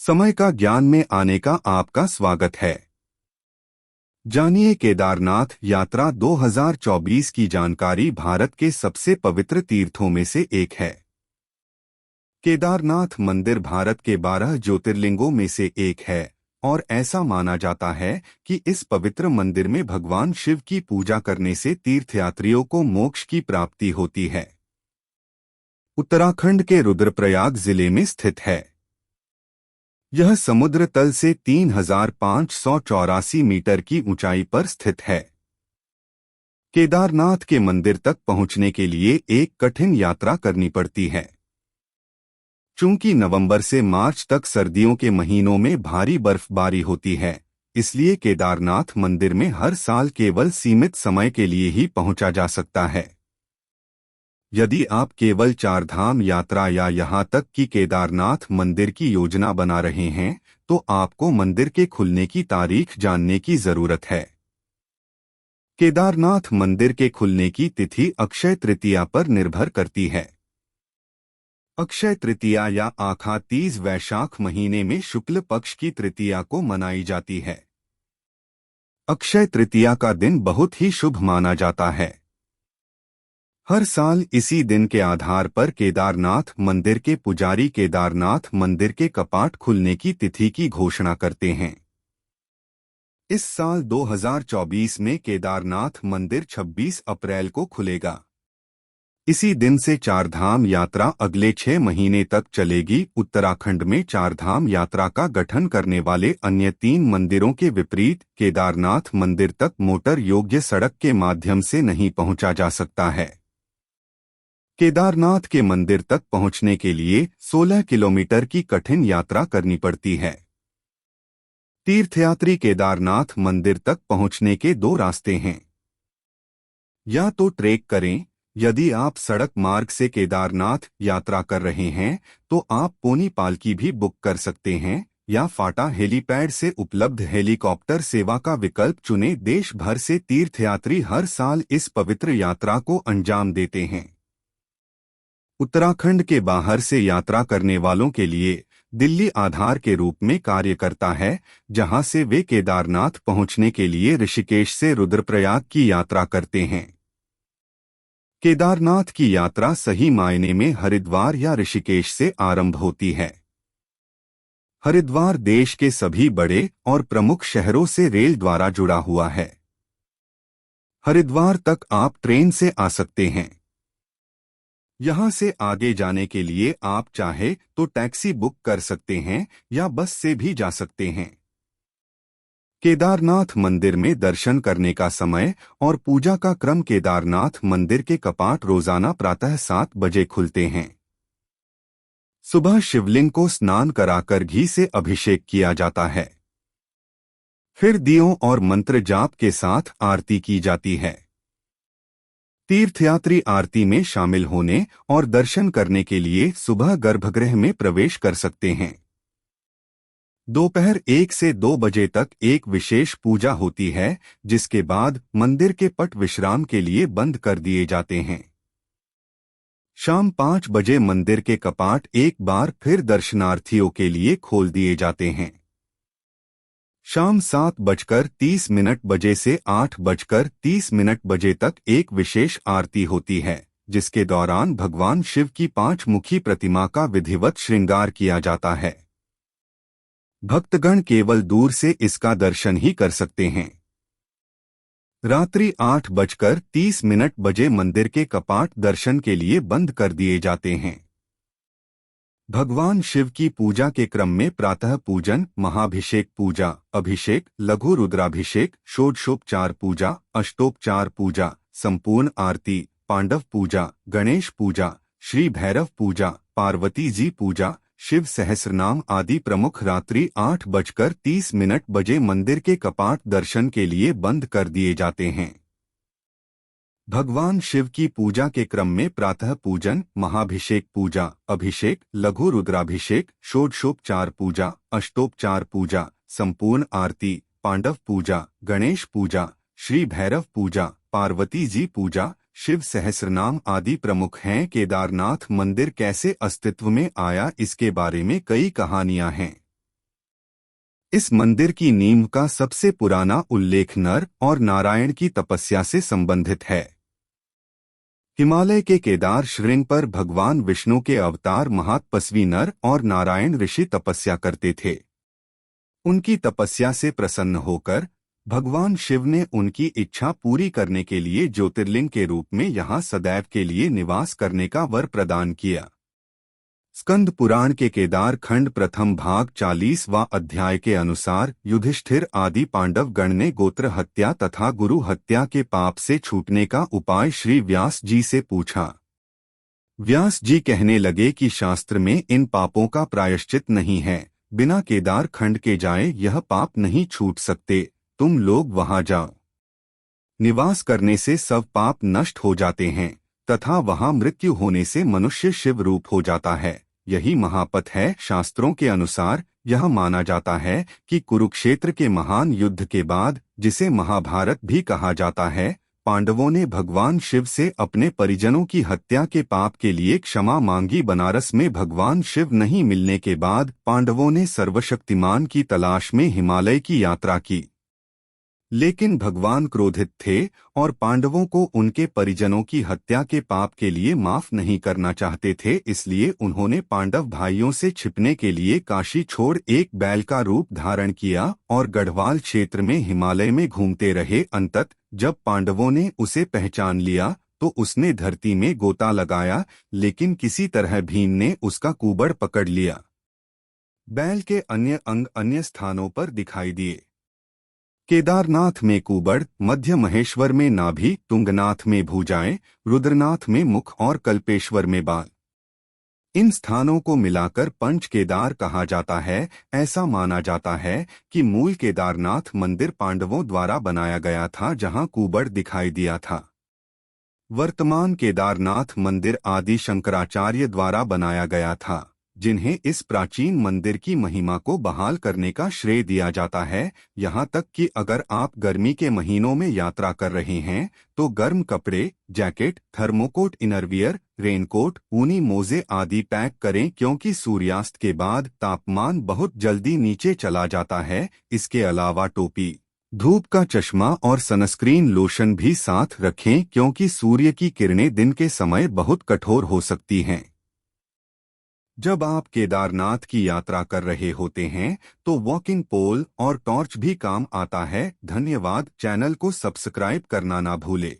समय का ज्ञान में आने का आपका स्वागत है। जानिए केदारनाथ यात्रा 2024 की जानकारी भारत के सबसे पवित्र तीर्थों में से एक है। केदारनाथ मंदिर भारत के 12 ज्योतिर्लिंगों में से एक है और ऐसा माना जाता है कि इस पवित्र मंदिर में भगवान शिव की पूजा करने से तीर्थयात्रियों को मोक्ष की प्राप्ति होती है। उत्तराखंड के रुद्रप्रयाग जिले में स्थित है। यह समुद्र तल से 3,584 मीटर की ऊंचाई पर स्थित है। केदारनाथ के मंदिर तक पहुंचने के लिए एक कठिन यात्रा करनी पड़ती है। चूंकि नवंबर से मार्च तक सर्दियों के महीनों में भारी बर्फबारी होती है, इसलिए केदारनाथ मंदिर में हर साल केवल सीमित समय के लिए ही पहुंचा जा सकता है। यदि आप केवल चारधाम यात्रा या यहां तक कि केदारनाथ मंदिर की योजना बना रहे हैं, तो आपको मंदिर के खुलने की तारीख जानने की जरूरत है। केदारनाथ मंदिर के खुलने की तिथि अक्षय तृतीया पर निर्भर करती है। अक्षय तृतीया या आखा तीज वैशाख महीने में शुक्ल पक्ष की तृतीया को मनाई जाती है। अक्षय तृतीया का दिन बहुत ही शुभ माना जाता है। हर साल इसी दिन के आधार पर केदारनाथ मंदिर के पुजारी केदारनाथ मंदिर के कपाट खुलने की तिथि की घोषणा करते हैं। इस साल 2024 में केदारनाथ मंदिर 26 अप्रैल को खुलेगा। इसी दिन से चारधाम यात्रा अगले 6 महीने तक चलेगी। उत्तराखंड में चारधाम यात्रा का गठन करने वाले अन्य 3 मंदिरों के विपरीत केदारनाथ मंदिर तक मोटर योग्य सड़क के माध्यम से नहीं पहुंचा जा सकता है। केदारनाथ के मंदिर तक पहुंचने के लिए 16 किलोमीटर की कठिन यात्रा करनी पड़ती है। तीर्थयात्री केदारनाथ मंदिर तक पहुंचने के 2 रास्ते हैं। या तो ट्रेक करें। यदि आप सड़क मार्ग से केदारनाथ यात्रा कर रहे हैं तो आप पोनी पालकी भी बुक कर सकते हैं, या फाटा हेलीपैड से उपलब्ध हेलीकॉप्टर सेवा का विकल्प चुनें। देश भर से तीर्थयात्री हर साल इस पवित्र यात्रा को अंजाम देते हैं। उत्तराखंड के बाहर से यात्रा करने वालों के लिए दिल्ली आधार के रूप में कार्य करता है, जहां से वे केदारनाथ पहुंचने के लिए ऋषिकेश से रुद्रप्रयाग की यात्रा करते हैं। केदारनाथ की यात्रा सही मायने में हरिद्वार या ऋषिकेश से आरंभ होती है। हरिद्वार देश के सभी बड़े और प्रमुख शहरों से रेल द्वारा जुड़ा हुआ है। हरिद्वार तक आप ट्रेन से आ सकते हैं। यहां से आगे जाने के लिए आप चाहे तो टैक्सी बुक कर सकते हैं या बस से भी जा सकते हैं। केदारनाथ मंदिर में दर्शन करने का समय और पूजा का क्रम। केदारनाथ मंदिर के कपाट रोजाना प्रातः 7 बजे खुलते हैं। सुबह शिवलिंग को स्नान कराकर घी से अभिषेक किया जाता है। फिर दियों और मंत्र जाप के साथ आरती की जाती है। तीर्थयात्री आरती में शामिल होने और दर्शन करने के लिए सुबह गर्भगृह में प्रवेश कर सकते हैं। दोपहर 1 से 2 बजे तक एक विशेष पूजा होती है, जिसके बाद मंदिर के पट विश्राम के लिए बंद कर दिए जाते हैं। शाम 5 बजे मंदिर के कपाट एक बार फिर दर्शनार्थियों के लिए खोल दिए जाते हैं। शाम 7:30 बजे से 8:30 बजे तक एक विशेष आरती होती है, जिसके दौरान भगवान शिव की 5 मुखी प्रतिमा का विधिवत श्रृंगार किया जाता है। भक्तगण केवल दूर से इसका दर्शन ही कर सकते हैं। रात्रि 8:30 बजे मंदिर के कपाट दर्शन के लिए बंद कर दिए जाते हैं। भगवान शिव की पूजा के क्रम में प्रातः पूजन, महाभिषेक पूजा, अभिषेक, लघु रुद्राभिषेक, षोडशोपचार पूजा, अष्टोपचार पूजा, संपूर्ण आरती, पांडव पूजा, गणेश पूजा, श्री भैरव पूजा, पार्वती जी पूजा, शिव सहस्रनाम आदि प्रमुख रात्रि 8:30 बजे मंदिर के कपाट दर्शन के लिए बंद कर दिए जाते हैं। भगवान शिव की पूजा के क्रम में प्रातः पूजन, महाभिषेक पूजा, अभिषेक, लघु रुद्राभिषेक, षोडशोपचार पूजा, अष्टोपचार पूजा, संपूर्ण आरती, पांडव पूजा, गणेश पूजा, श्री भैरव पूजा, पार्वती जी पूजा, शिव सहस्रनाम आदि प्रमुख हैं। केदारनाथ मंदिर कैसे अस्तित्व में आया, इसके बारे में कई कहानियां हैं। इस मंदिर की नींव का सबसे पुराना उल्लेख नर और नारायण की तपस्या से संबंधित है। हिमालय के केदार श्रृंग पर भगवान विष्णु के अवतार महातपस्वी नर और नारायण ऋषि तपस्या करते थे। उनकी तपस्या से प्रसन्न होकर भगवान शिव ने उनकी इच्छा पूरी करने के लिए ज्योतिर्लिंग के रूप में यहाँ सदैव के लिए निवास करने का वर प्रदान किया। स्कंद पुराण के केदार खंड प्रथम भाग 40वां अध्याय के अनुसार युधिष्ठिर आदि पांडव गण ने गोत्र हत्या तथा गुरु हत्या के पाप से छूटने का उपाय श्री व्यास जी से पूछा। व्यास जी कहने लगे कि शास्त्र में इन पापों का प्रायश्चित नहीं है, बिना केदार खंड के जाए यह पाप नहीं छूट सकते, तुम लोग वहां जाओ। निवास करने से सब पाप नष्ट हो जाते हैं तथा वहां मृत्यु होने से मनुष्य शिव रूप हो जाता है, यही महापथ है। शास्त्रों के अनुसार यह माना जाता है कि कुरुक्षेत्र के महान युद्ध के बाद, जिसे महाभारत भी कहा जाता है, पांडवों ने भगवान शिव से अपने परिजनों की हत्या के पाप के लिए क्षमा मांगी। बनारस में भगवान शिव नहीं मिलने के बाद पांडवों ने सर्वशक्तिमान की तलाश में हिमालय की यात्रा की, लेकिन भगवान क्रोधित थे और पांडवों को उनके परिजनों की हत्या के पाप के लिए माफ नहीं करना चाहते थे। इसलिए उन्होंने पांडव भाइयों से छिपने के लिए काशी छोड़ एक बैल का रूप धारण किया और गढ़वाल क्षेत्र में हिमालय में घूमते रहे। अंततः जब पांडवों ने उसे पहचान लिया तो उसने धरती में गोता लगाया, लेकिन किसी तरह भीम ने उसका कुबड़ पकड़ लिया। बैल के अन्य अंग अन्य स्थानों पर दिखाई दिए। केदारनाथ में कुबड़, मध्य महेश्वर में नाभि, तुंगनाथ में भुजाएं, रुद्रनाथ में मुख और कल्पेश्वर में बाल। इन स्थानों को मिलाकर पंच केदार कहा जाता है। ऐसा माना जाता है कि मूल केदारनाथ मंदिर पांडवों द्वारा बनाया गया था, जहां कुबड़ दिखाई दिया था। वर्तमान केदारनाथ मंदिर आदि शंकराचार्य द्वारा बनाया गया था, जिन्हें इस प्राचीन मंदिर की महिमा को बहाल करने का श्रेय दिया जाता है। यहाँ तक कि अगर आप गर्मी के महीनों में यात्रा कर रहे हैं तो गर्म कपड़े, जैकेट, थर्मोकोट, इनरवियर, रेनकोट, ऊनी मोजे आदि पैक करें, क्योंकि सूर्यास्त के बाद तापमान बहुत जल्दी नीचे चला जाता है। इसके अलावा टोपी, धूप का चश्मा और सनस्क्रीन लोशन भी साथ रखें, क्योंकि सूर्य की किरणें दिन के समय बहुत कठोर हो सकती हैं। जब आप केदारनाथ की यात्रा कर रहे होते हैं तो वॉकिंग पोल और टॉर्च भी काम आता है। धन्यवाद। चैनल को सब्सक्राइब करना ना भूले।